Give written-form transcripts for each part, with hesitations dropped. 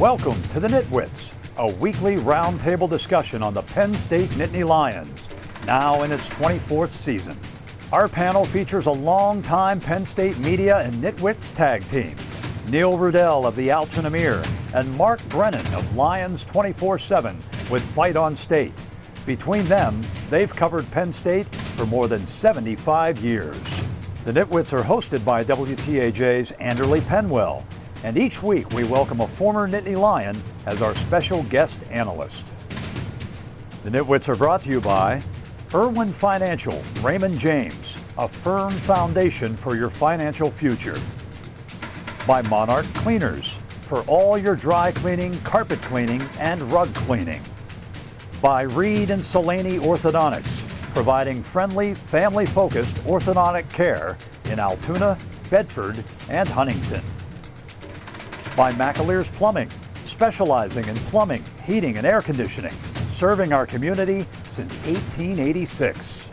Welcome to the NitWits, a weekly roundtable discussion on the Penn State Nittany Lions, now in its 24th season. Our panel features a longtime Penn State media and NitWits tag team, Neil Rudell of the Altoona-Mirror and Mark Brennan of Lions 24/7 with Fight on State. Between them, they've covered Penn State for more than 75 years. The NitWits are hosted by WTAJ's Anderly Penwell, and each week we welcome a former Nittany Lion as our special guest analyst. The NitWits are brought to you by Irwin Financial, Raymond James, a firm foundation for your financial future. By Monarch Cleaners, for all your dry cleaning, carpet cleaning, and rug cleaning. By Reed and Solani Orthodontics, providing friendly, family-focused orthodontic care in Altoona, Bedford, and Huntington. By McAleer's Plumbing, specializing in plumbing, heating, and air conditioning, serving our community since 1886.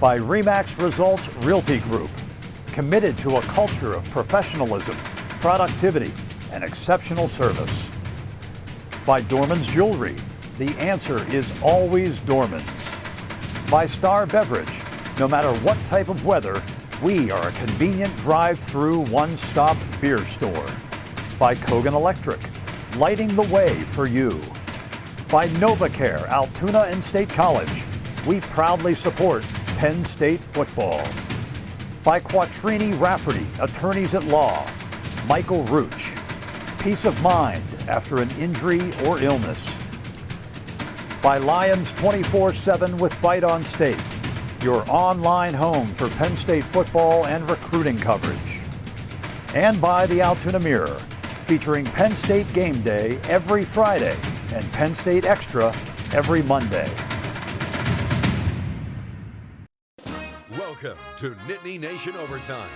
By Remax Results Realty Group, committed to a culture of professionalism, productivity, and exceptional service. By Dorman's Jewelry, the answer is always Dorman's. By Star Beverage, no matter what type of weather, we are a convenient drive-through one-stop beer store. By Kogan Electric, lighting the way for you. By NovaCare, Altoona and State College, we proudly support Penn State football. By Quattrini Rafferty, attorneys at law, Michael Rooch, peace of mind after an injury or illness. By Lions 24/7 with Fight on State, your online home for Penn State football and recruiting coverage. And by the Altoona-Mirror, featuring Penn State Game Day every Friday and Penn State Extra every Monday. Welcome to Nittany Nation Overtime.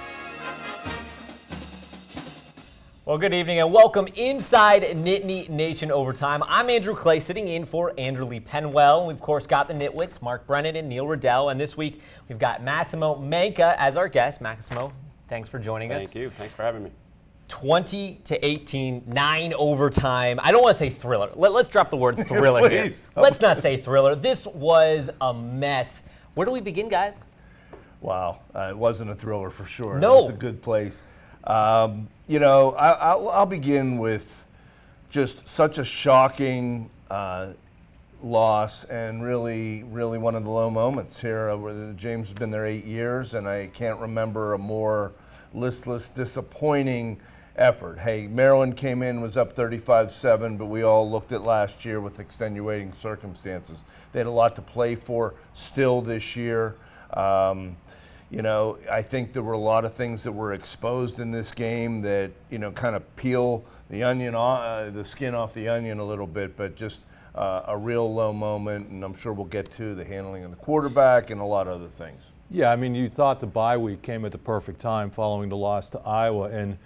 Well, good evening and welcome inside Nittany Nation Overtime. I'm Andrew Clay, sitting in for Anderly Penwell. We've, of course, got the Nitwits, Mark Brennan and Neil Rudell. And this week, we've got Massimo Manca as our guest. Massimo, thanks for joining us. Thank you. Thanks for having me. 20-18, 9 overtime. I don't want to say thriller. Let's drop the word thriller here. Please. Let's not say thriller. This was a mess. Where do we begin, guys? Wow, it wasn't a thriller for sure. No. It's a good place. I'll begin with just such a shocking loss and really one of the low moments here. Where James has been there 8 years, and I can't remember a more listless, disappointing effort. Hey, Maryland came in, was up 35-7, but we all looked at last year with extenuating circumstances. They had a lot to play for still this year. I think there were a lot of things that were exposed in this game that, kind of peel the onion, the skin off the onion a little bit, but just a real low moment, and I'm sure we'll get to the handling of the quarterback and a lot of other things. Yeah, I mean, you thought the bye week came at the perfect time following the loss to Iowa, and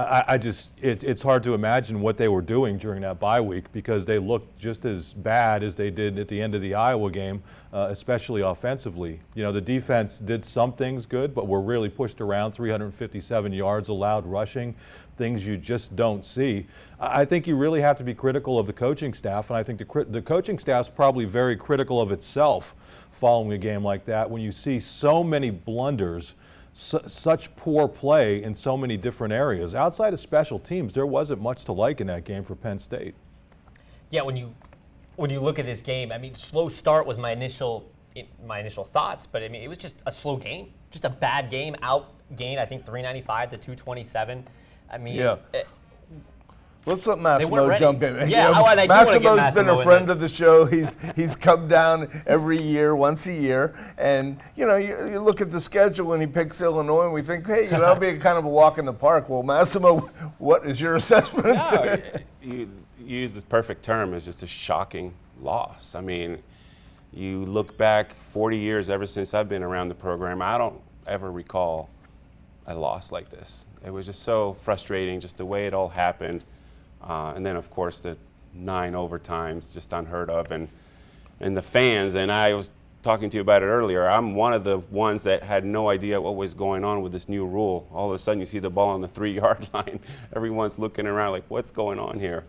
it's hard to imagine what they were doing during that bye week because they looked just as bad as they did at the end of the Iowa game, especially offensively. The defense did some things good, but were really pushed around, 357 yards allowed rushing, things you just don't see. I think you really have to be critical of the coaching staff, and I think the coaching staff's probably very critical of itself following a game like that when you see so many blunders, such poor play in so many different areas. Outside of special teams, there wasn't much to like in that game for Penn State. Yeah, when you look at this game, I mean, slow start was my initial thoughts, but I mean, it was just a slow game, just a bad game. Outgained, I think 395 to 227. I mean, yeah. Let's let Massimo jump in. Yeah, Massimo's been a friend of the show. He's come down every year, once a year, and you look at the schedule and he picks Illinois, and we think, hey, that'll be a kind of a walk in the park. Well, Massimo, what is your assessment? No, you use the perfect term. It's just a shocking loss. I mean, you look back 40 years ever since I've been around the program, I don't ever recall a loss like this. It was just so frustrating, just the way it all happened. And then, of course, the 9 overtimes, just unheard of. And the fans, and I was talking to you about it earlier, I'm one of the ones that had no idea what was going on with this new rule. All of a sudden you see the ball on the 3-yard line. Everyone's looking around like, what's going on here?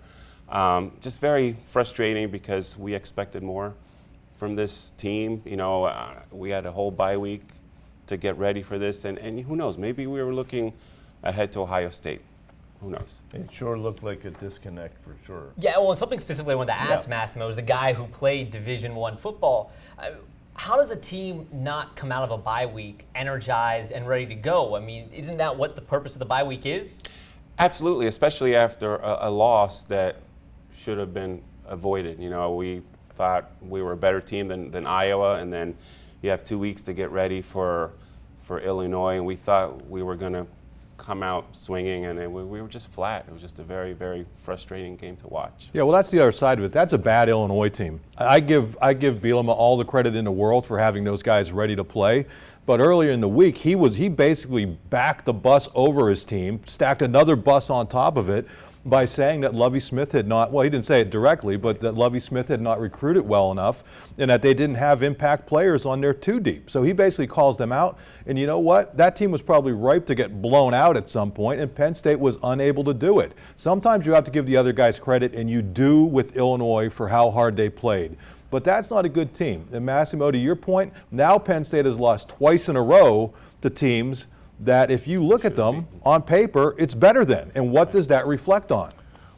Just very frustrating because we expected more from this team. You know, we had a whole bye week to get ready for this, and who knows, maybe we were looking ahead to Ohio State. Who knows? It sure looked like a disconnect for sure. Yeah, well, and something specifically I wanted to ask Massimo is the guy who played Division I football. How does a team not come out of a bye week energized and ready to go? I mean, isn't that what the purpose of the bye week is? Absolutely, especially after a loss that should have been avoided. You know, we thought we were a better team than Iowa, and then you have 2 weeks to get ready for Illinois, and we thought we were going to come out swinging, and we were just flat. It was just a very, very frustrating game to watch. Yeah, well, that's the other side of it. That's a bad Illinois team. I give Bielema all the credit in the world for having those guys ready to play. But earlier in the week, he basically backed the bus over his team, stacked another bus on top of it by saying that Lovie Smith had not, well, he didn't say it directly, but that Lovie Smith had not recruited well enough and that they didn't have impact players on their 2 deep. So he basically calls them out. And you know what? That team was probably ripe to get blown out at some point, and Penn State was unable to do it. Sometimes you have to give the other guys credit, and you do with Illinois for how hard they played. But that's not a good team. And Massimo, to your point, now Penn State has lost twice in a row to teams that if you look at them on paper, it's better than. And what does that reflect on?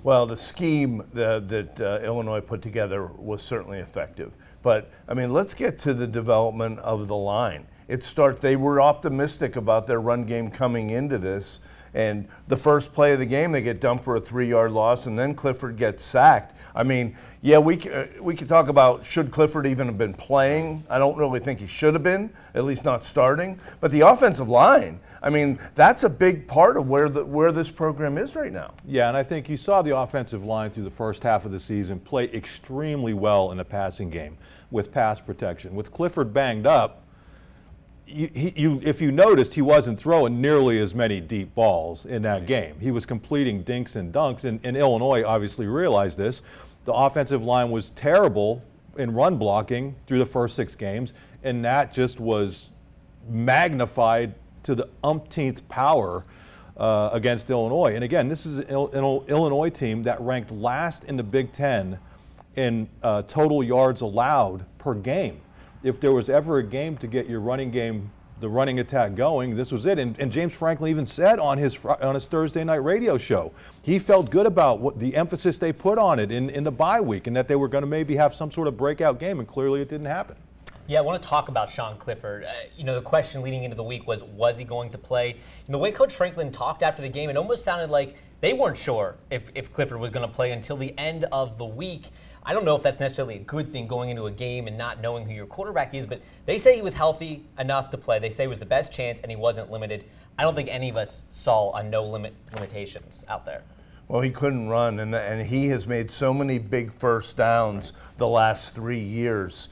Well, the scheme that Illinois put together was certainly effective. But, I mean, let's get to the development of the line. They were optimistic about their run game coming into this. And the first play of the game, they get dumped for a 3-yard loss, and then Clifford gets sacked. I mean, yeah, we could talk about should Clifford even have been playing. I don't really think he should have been, at least not starting. But the offensive line, I mean, that's a big part of where this program is right now. Yeah, and I think you saw the offensive line through the first half of the season play extremely well in the passing game with pass protection. With Clifford banged up, if you noticed, he wasn't throwing nearly as many deep balls in that game. He was completing dinks and dunks, and Illinois obviously realized this. The offensive line was terrible in run blocking through the first 6 games, and that just was magnified to the umpteenth power against Illinois. And again, this is an Illinois team that ranked last in the Big Ten in total yards allowed per game. If there was ever a game to get your running game, the running attack going, this was it. And James Franklin even said on his Thursday night radio show, he felt good about what the emphasis they put on it in the bye week, and that they were going to maybe have some sort of breakout game, and clearly it didn't happen. Yeah, I want to talk about Sean Clifford. The question leading into the week was he going to play? And the way Coach Franklin talked after the game, it almost sounded like they weren't sure if Clifford was going to play until the end of the week. I don't know if that's necessarily a good thing going into a game and not knowing who your quarterback is, but they say he was healthy enough to play. They say it was the best chance and he wasn't limited. I don't think any of us saw a limitations out there. Well, he couldn't run, and he has made so many big first downs the last 3 years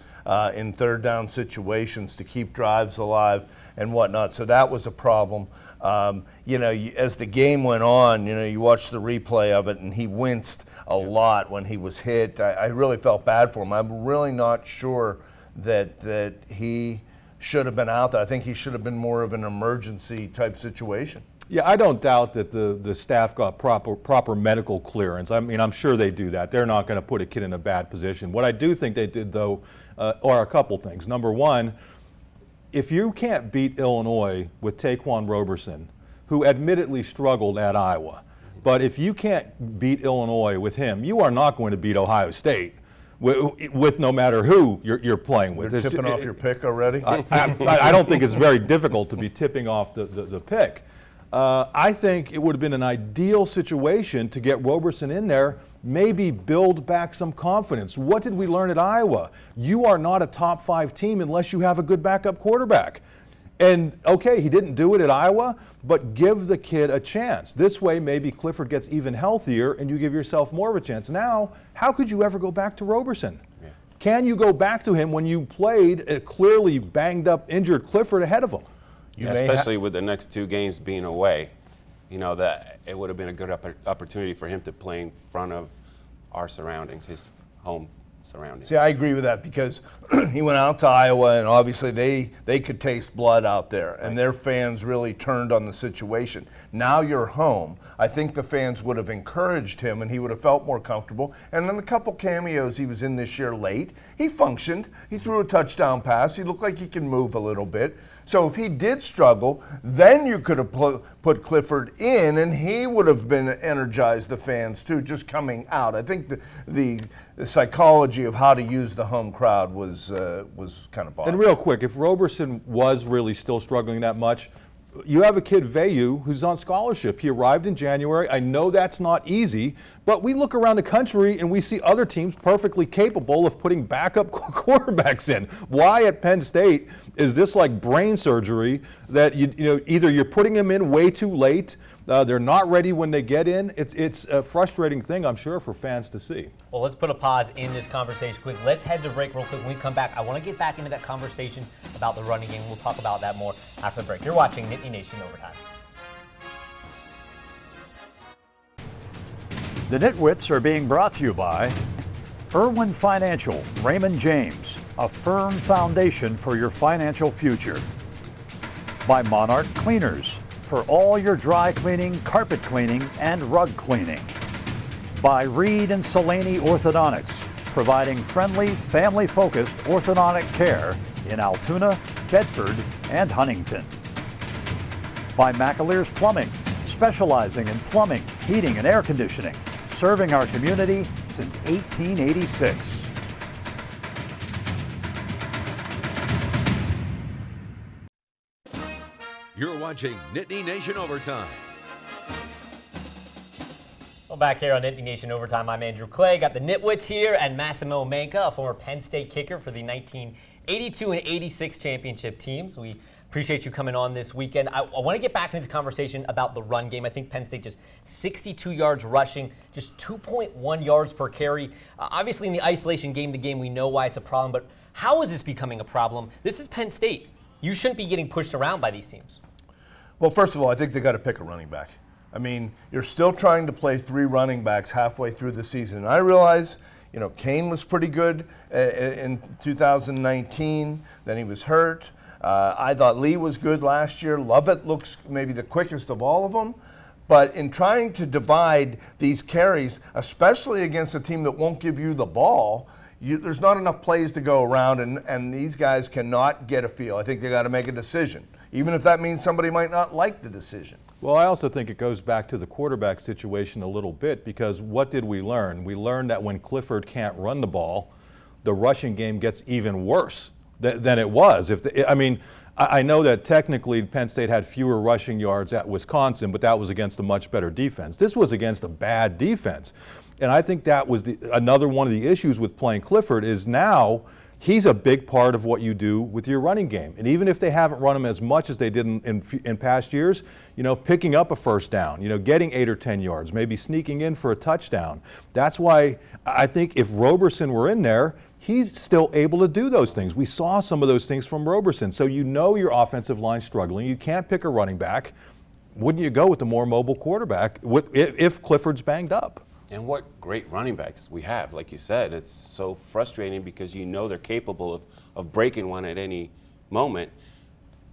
in third down situations to keep drives alive and whatnot. So that was a problem. As the game went on, you watched the replay of it, and he winced a lot when he was hit. I really felt bad for him. I'm really not sure that he should have been out there. I think he should have been more of an emergency type situation. Yeah, I don't doubt that the staff got proper medical clearance. I mean, I'm sure they do that. They're not going to put a kid in a bad position. What I do think they did, though, are a couple things. Number one, if you can't beat Illinois with Taquan Roberson, who admittedly struggled at Iowa, but if you can't beat Illinois with him, you are not going to beat Ohio State with no matter who you're playing with. You're tipping off your pick already? I don't think it's very difficult to be tipping off the pick. I think it would have been an ideal situation to get Roberson in there, maybe build back some confidence. What did we learn at Iowa? You are not a top 5 team unless you have a good backup quarterback. And okay, he didn't do it at Iowa, but give the kid a chance. This way, maybe Clifford gets even healthier and you give yourself more of a chance. Now, how could you ever go back to Roberson? Yeah. Can you go back to him when you played a clearly banged up, injured Clifford ahead of him? Especially with the next 2 games being away, that it would have been a good opportunity for him to play in front of our surroundings, his home surrounding. See, I agree with that because he went out to Iowa, and obviously they could taste blood out there, and their fans really turned on the situation. Now you're home. I think the fans would have encouraged him, and he would have felt more comfortable. And in the couple cameos he was in this year late, he functioned. He threw a touchdown pass. He looked like he can move a little bit. So if he did struggle, then you could have put Clifford in, and he would have been energized the fans too, just coming out. I think the psychology of how to use the home crowd was kind of bothersome. And real quick, if Roberson was really still struggling that much, you have a kid, Vayu, who's on scholarship. He arrived in January. I know that's not easy, but we look around the country and we see other teams perfectly capable of putting backup quarterbacks in. Why at Penn State is this like brain surgery that either you're putting them in way too late, they're not ready when they get in. It's a frustrating thing, I'm sure, for fans to see. Well, let's put a pause in this conversation quick. Let's head to break real quick. When we come back, I want to get back into that conversation about the running game. We'll talk about that more after the break. You're watching Nittany Nation Overtime. The NitWits are being brought to you by Irwin Financial, Raymond James, a firm foundation for your financial future. By Monarch Cleaners, for all your dry cleaning, carpet cleaning, and rug cleaning. By Reed and Salaney Orthodontics, providing friendly, family-focused orthodontic care in Altoona, Bedford, and Huntington. By McAleer's Plumbing, specializing in plumbing, heating, and air conditioning, serving our community since 1886. You're watching Nittany Nation Overtime. Well, back here on Nittany Nation Overtime, I'm Andrew Clay. Got the Nitwits here and Massimo Manca, a former Penn State kicker for the 1982 and 86 championship teams. We appreciate you coming on this weekend. I want to get back into this conversation about the run game. I think Penn State just 62 yards rushing, just 2.1 yards per carry. Obviously, in the isolation game to game, we know why it's a problem, but how is this becoming a problem? This is Penn State. You shouldn't be getting pushed around by these teams. Well, first of all, I think they got to pick a running back. I mean, you're still trying to play three running backs halfway through the season. And I realize, Kane was pretty good in 2019. Then he was hurt. I thought Lee was good last year. Lovett looks maybe the quickest of all of them. But in trying to divide these carries, especially against a team that won't give you the ball, there's not enough plays to go around, and these guys cannot get a feel. I think they got to make a decision, even if that means somebody might not like the decision. Well, I also think it goes back to the quarterback situation a little bit, because what did we learn? We learned that when Clifford can't run the ball, the rushing game gets even worse than it was. I know that technically Penn State had fewer rushing yards at Wisconsin, but that was against a much better defense. This was against a bad defense. And I think that was another one of the issues with playing Clifford is now he's a big part of what you do with your running game. And even if they haven't run him as much as they did in past years, picking up a first down, getting 8 or 10 yards, maybe sneaking in for a touchdown. That's why I think if Roberson were in there, he's still able to do those things. We saw some of those things from Roberson. So your offensive line's struggling. You can't pick a running back. Wouldn't you go with the more mobile quarterback if Clifford's banged up? And what great running backs we have. Like you said, it's so frustrating because they're capable of breaking one at any moment.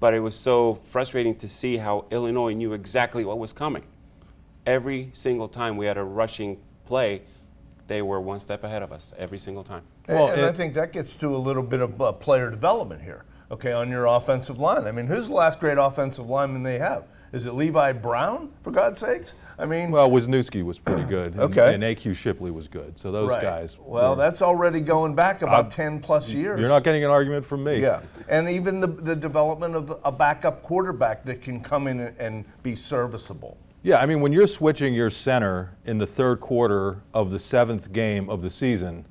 But it was so frustrating to see how Illinois knew exactly what was coming. Every single time we had a rushing play, they were one step ahead of us every single time. And I think that gets to a little bit of player development here, on your offensive line. I mean, who's the last great offensive lineman they have? Is it Levi Brown, for God's sakes? Well, Wisniewski was pretty good. Okay. And A.Q. Shipley was good. So those guys. Well, that's already going back about 10 plus years. You're not getting an argument from me. Yeah. And even the development of a backup quarterback that can come in and be serviceable. Yeah, when you're switching your center in the third quarter of the 7th game of the season,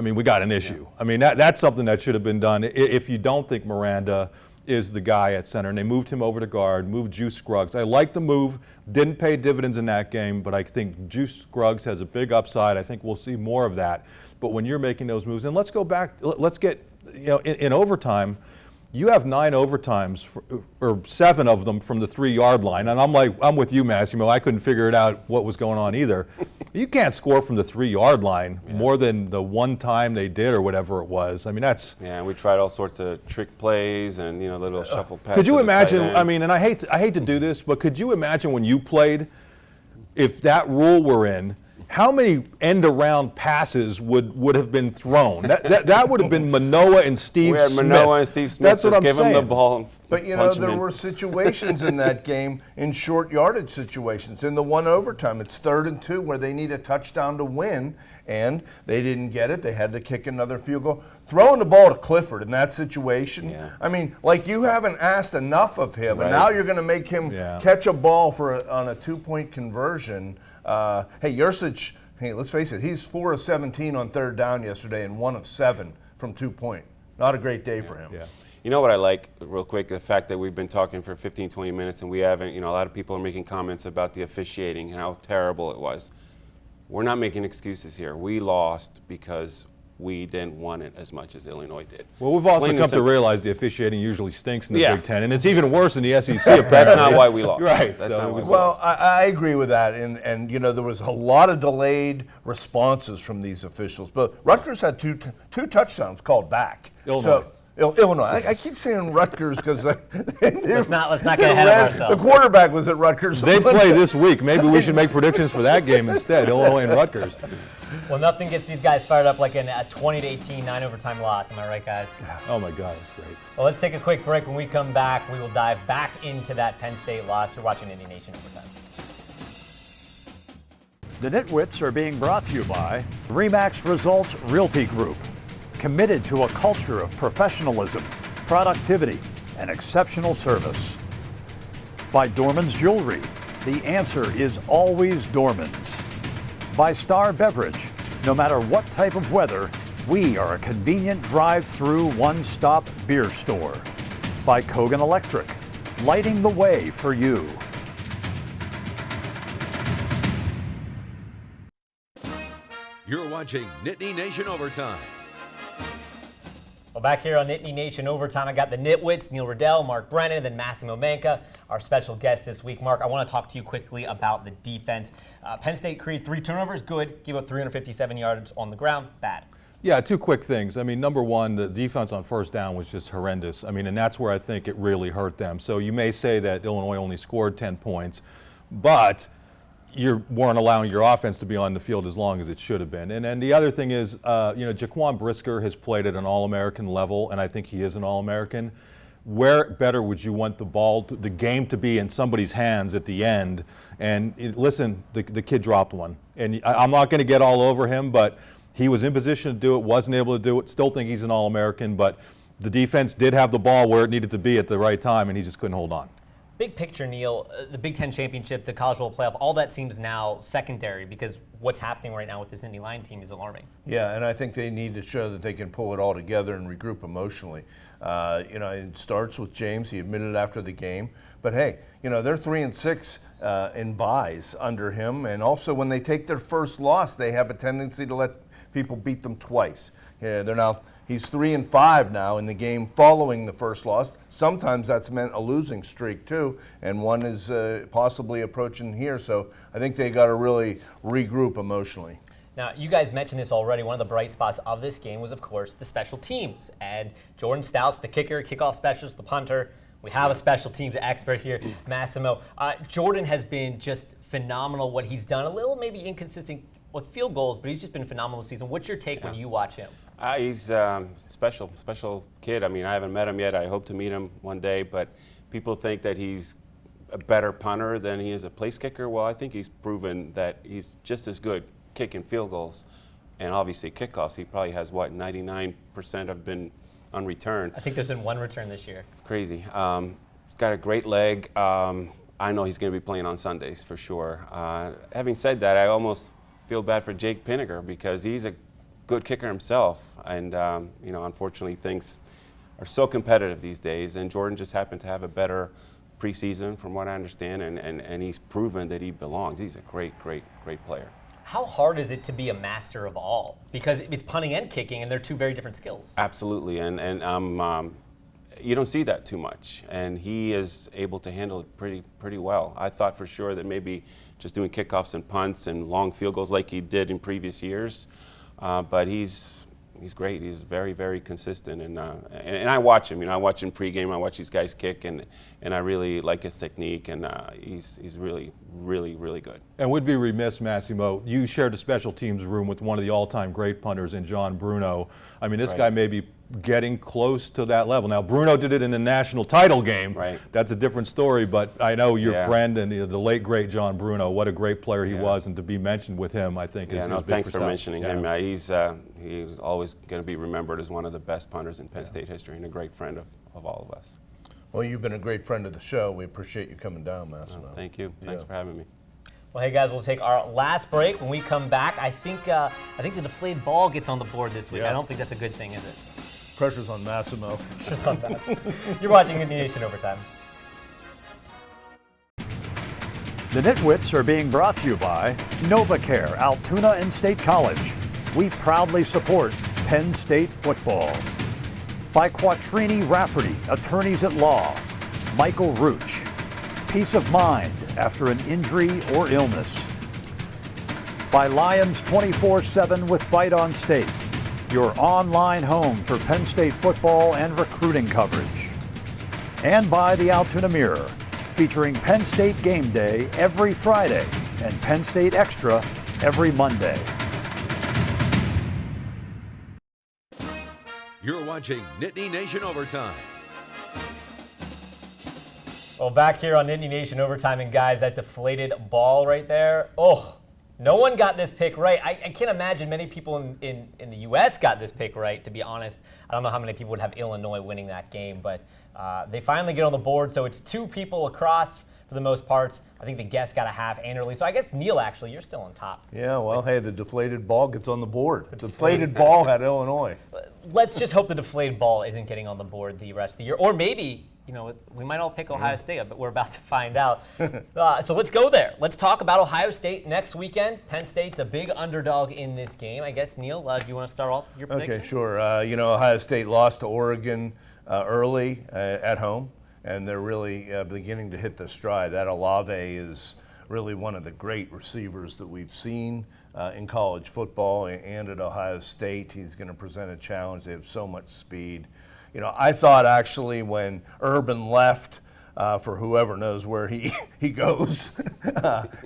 we got an issue. Yeah. That's something that should have been done. If you don't think Miranda is the guy at center, and they moved him over to guard, moved Juice Scruggs. I like the move, didn't pay dividends in that game, but I think Juice Scruggs has a big upside. I think we'll see more of that. But when you're making those moves, and let's go back, let's get, in overtime, you have 9 overtimes, or 7 of them from the 3-yard line. And I'm with you, Massimo. I couldn't figure it out what was going on either. You can't score from the 3-yard line more than the one time they did or whatever it was. I mean, that's. Yeah, and we tried all sorts of trick plays and, little shuffle passes. Could you imagine, I mean, and I hate to do this, but could you imagine when you played, if that rule were in, how many end-around passes would have been thrown? That would have been Manoah and Steve Smith. We had Manoah and Steve Smith. That's what I'm give saying. Him the ball. But there were situations in that game, in short yardage situations. In the one overtime, it's 3rd and 2 where they need a touchdown to win, and they didn't get it. They had to kick another field goal. Throwing the ball to Clifford in that situation, I mean, like, you haven't asked enough of him, and now you're going to make him catch a ball on a 2-point conversion. Hey, Yurcich, let's face it, he's 4 of 17 on 3rd down yesterday and 1 of 7 from 2-point. Not a great day for him. Yeah. You know what I like, real quick, the fact that we've been talking for 15, 20 minutes and we haven't, a lot of people are making comments about the officiating and how terrible it was. We're not making excuses here. We lost because we didn't want it as much as Illinois did. Well, we've also come to realize the officiating usually stinks in the Big Ten, and it's even worse in the SEC. That's not why we lost. Right. That's not why we lost. Well, I agree with that, and there was a lot of delayed responses from these officials. But Rutgers had two touchdowns called back. Illinois. So, Illinois. I keep saying Rutgers because let's not get ahead of ourselves. The quarterback was at Rutgers. They play this week. Maybe we should make predictions for that game instead, Illinois and Rutgers. Well, nothing gets these guys fired up like a 20-18 9-overtime loss. Am I right, guys? Oh, my God, it's great. Well, let's take a quick break. When we come back, we will dive back into that Penn State loss. You're watching Nittany Nation Overtime. The NitWits are being brought to you by RE/MAX Results Realty Group, committed to a culture of professionalism, productivity, and exceptional service. By Dorman's Jewelry, the answer is always Dorman's. By Star Beverage, no matter what type of weather, we are a convenient drive-through one-stop beer store. By Kogan Electric, lighting the way for you. You're watching Nittany Nation Overtime. Well, back here on Nittany Nation Overtime, I got the Nitwits, Neil Riddell, Mark Brennan, and then Massimo Manca, our special guest this week. Mark, I want to talk to you quickly about the defense. Penn State created 3 turnovers, good. Gave up 357 yards on the ground, bad. Yeah, 2 quick things. I mean, number one, the defense on first down was just horrendous. I mean, and that's where I think it really hurt them. So you may say that Illinois only scored 10 points, but you weren't allowing your offense to be on the field as long as it should have been. And then the other thing is, Jaquan Brisker has played at an All-American level, and I think he is an All-American. Where better would you want the game to be in somebody's hands at the end? And listen, the kid dropped one. And I'm not going to get all over him, but he was in position to do it, wasn't able to do it. Still think he's an All-American, but the defense did have the ball where it needed to be at the right time, and he just couldn't hold on. Big picture, Neil, the Big Ten championship, the College Bowl playoff, all that seems now secondary because what's happening right now with this Nittany Lion team is alarming. Yeah, and I think they need to show that they can pull it all together and regroup emotionally. It starts with James. He admitted it after the game. But hey, they're 3-6 in buys under him, and also when they take their first loss, they have a tendency to let people beat them twice. Yeah, he's 3-5 now in the game following the first loss. Sometimes that's meant a losing streak too, and one is possibly approaching here. So I think they got to really regroup emotionally. Now, you guys mentioned this already. One of the bright spots of this game was, of course, the special teams. And Jordan Stout's the kicker, kickoff specialist, the punter. We have a special teams expert here, Massimo. Jordan has been just phenomenal what he's done. A little maybe inconsistent with field goals, but he's just been phenomenal this season. What's your take when you watch him? He's special kid. I mean, I haven't met him yet. I hope to meet him one day, but people think that he's a better punter than he is a place kicker. Well, I think he's proven that he's just as good kicking field goals and obviously kickoffs. He probably has, 99% have been unreturned. I think there's been 1 return this year. It's crazy. He's got a great leg. I know he's going to be playing on Sundays for sure. Having said that, I almost feel bad for Jake Pinniger because he's a good kicker himself, and unfortunately things are so competitive these days, and Jordan just happened to have a better preseason from what I understand, and he's proven that he belongs. He's a great player. How hard is it to be a master of all? Because it's punting and kicking, and they're 2 very different skills. Absolutely, and you don't see that too much, and he is able to handle it pretty well. I thought for sure that maybe just doing kickoffs and punts and long field goals like he did in previous years, but he's great. He's very, very consistent, and I watch him. I watch him pregame. I watch these guys kick, and I really like his technique, and he's really, really, really good. And would be remiss, Massimo, you shared a special teams room with one of the all-time great punters in John Bruno. I mean, this guy may be getting close to that level. Now, Bruno did it in the national title game. Right. That's a different story, but I know your friend and the late, great John Bruno, what a great player he was, and to be mentioned with him, I think, is big. Thanks for Sal. mentioning him. He's always going to be remembered as one of the best punters in Penn State history and a great friend of all of us. Well, you've been a great friend of the show. We appreciate you coming down, Massimo. Thank you. Thanks for having me. Well, hey guys, we'll take our last break. When we come back, I think the deflated ball gets on the board this week. I don't think that's a good thing, is it? Pressure's on Massimo. Pressure's on Massimo. You're watching Nittany Nation Overtime. The NitWits are being brought to you by NovaCare, Altoona and State College. We proudly support Penn State football. By Quattrini Rafferty, attorneys at law. Michael Rooch, peace of mind after an injury or illness. By Lions 24/7 with Fight on State, your online home for Penn State football and recruiting coverage. And by the Altoona Mirror, featuring Penn State Game Day every Friday and Penn State Extra every Monday. You're watching Nittany Nation Overtime. Well, back here on Nittany Nation Overtime, and guys, that deflated ball right there. Oh, no one got this pick right. I can't imagine many people in the U.S. got this pick right, to be honest. I don't know how many people would have Illinois winning that game, but they finally get on the board. So it's two people across for the most part. I think the guest got a half annually. So I guess, Neil, actually, you're still on top. Yeah, well, hey, the deflated ball gets on the board. The deflated ball had Illinois. Let's just hope the deflated ball isn't getting on the board the rest of the year. Or maybe, we might all pick Ohio State, but we're about to find out. So let's go there. Let's talk about Ohio State next weekend. Penn State's a big underdog in this game. I guess, Neil, do you want to start off with your prediction? Okay, sure. Ohio State lost to Oregon early at home, and they're really beginning to hit their stride. That Olave is really one of the great receivers that we've seen in college football and at Ohio State. He's going to present a challenge. They have so much speed. I thought actually when Urban left for whoever knows where he goes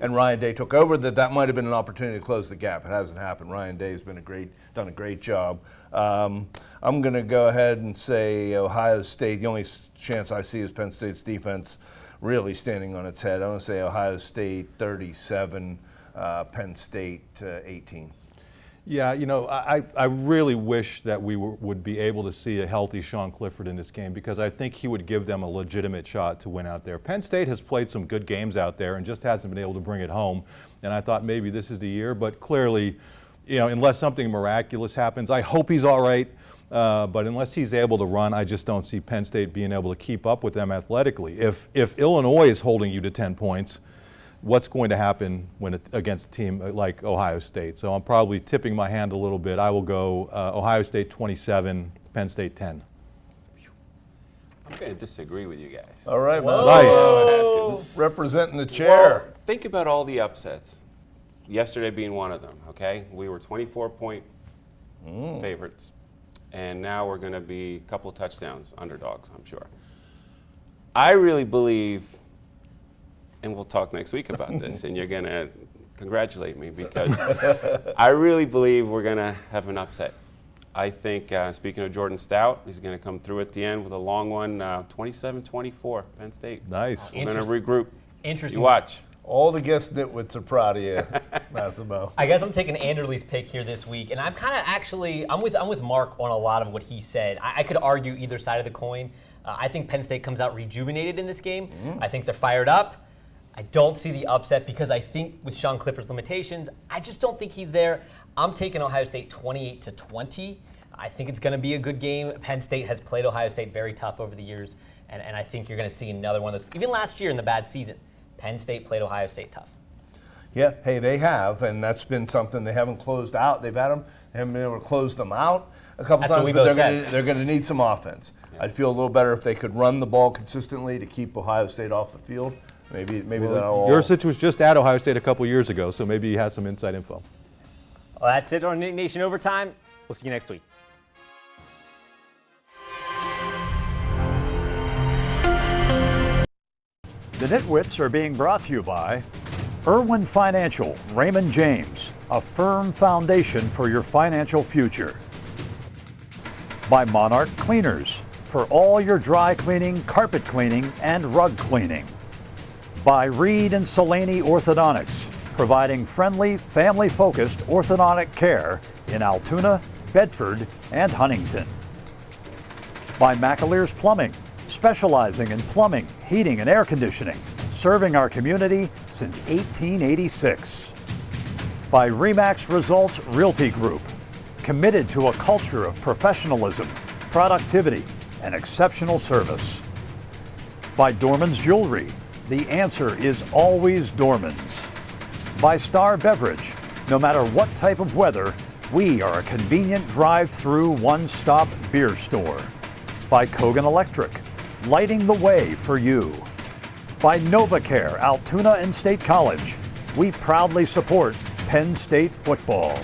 and Ryan Day took over, that might have been an opportunity to close the gap. It hasn't happened. Ryan Day's done a great job. I'm going to go ahead and say Ohio State. The only chance I see is Penn State's defense really standing on its head. I'm going to say Ohio State 37, Penn State 18. Yeah, I really wish that we would be able to see a healthy Sean Clifford in this game, because I think he would give them a legitimate shot to win out there. Penn State has played some good games out there and just hasn't been able to bring it home. And I thought maybe this is the year, but clearly, unless something miraculous happens, I hope he's all right. But unless he's able to run, I just don't see Penn State being able to keep up with them athletically. If Illinois is holding you to 10 points, what's going to happen against a team like Ohio State? So I'm probably tipping my hand a little bit. I will go Ohio State 27, Penn State 10. I'm going to disagree with you guys. All right, man. Nice. Representing the chair. Well, think about all the upsets. Yesterday being one of them, okay? We were 24-point favorites, and now we're going to be a couple touchdowns underdogs, I'm sure. I really believe, and we'll talk next week about this, and you're going to congratulate me, because I really believe we're going to have an upset. I think, speaking of Jordan Stout, he's going to come through at the end with a long one, 27-24, Penn State. Nice. We're going to regroup. Interesting. You watch. All the guest nitwits are proud of you, Massimo. I guess I'm taking Anderley's pick here this week, and I'm kind of I'm with Mark on a lot of what he said. I could argue either side of the coin. I think Penn State comes out rejuvenated in this game. I think they're fired up. I don't see the upset because I think with Sean Clifford's limitations, I just don't think he's there. I'm taking Ohio State 28-20. I think it's going to be a good game. Penn State has played Ohio State very tough over the years, and I think you're going to see another one of those. Even last year in the bad season, Penn State played Ohio State tough. Yeah, hey, they have, and that's been something they haven't closed out. They haven't been able to close them out a couple That's what times, we but both they're going to need some offense. I'd feel a little better if they could run the ball consistently to keep Ohio State off the field. Maybe that'll. Yurcich was just at Ohio State a couple years ago, so maybe he has some inside info. Well, that's it on Nittany Nation Overtime. We'll see you next week. The NitWits are being brought to you by Irwin Financial, Raymond James, a firm foundation for your financial future. By Monarch Cleaners, for all your dry cleaning, carpet cleaning, and rug cleaning. By Reed and Salaney Orthodontics, providing friendly, family-focused orthodontic care in Altoona, Bedford, and Huntington. By McAleer's Plumbing, specializing in plumbing, heating, and air conditioning, serving our community since 1886. By Remax Results Realty Group, committed to a culture of professionalism, productivity, and exceptional service. By Dorman's Jewelry, the answer is always Dorman's. By Star Beverage, no matter what type of weather, we are a convenient drive-through one-stop beer store. By Kogan Electric, lighting the way for you. By NovaCare, Altoona and State College, we proudly support Penn State football.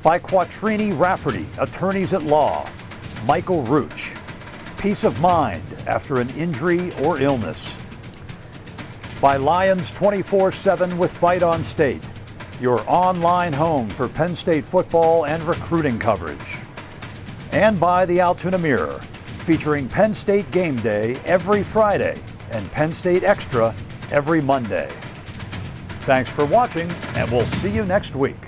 By Quattrini Rafferty, attorneys at law, Michael Rooch, peace of mind after an injury or illness. By Lions 24/7 with Fight on State, your online home for Penn State football and recruiting coverage. And by the Altoona Mirror, featuring Penn State Game Day every Friday and Penn State Extra every Monday. Thanks for watching, and we'll see you next week.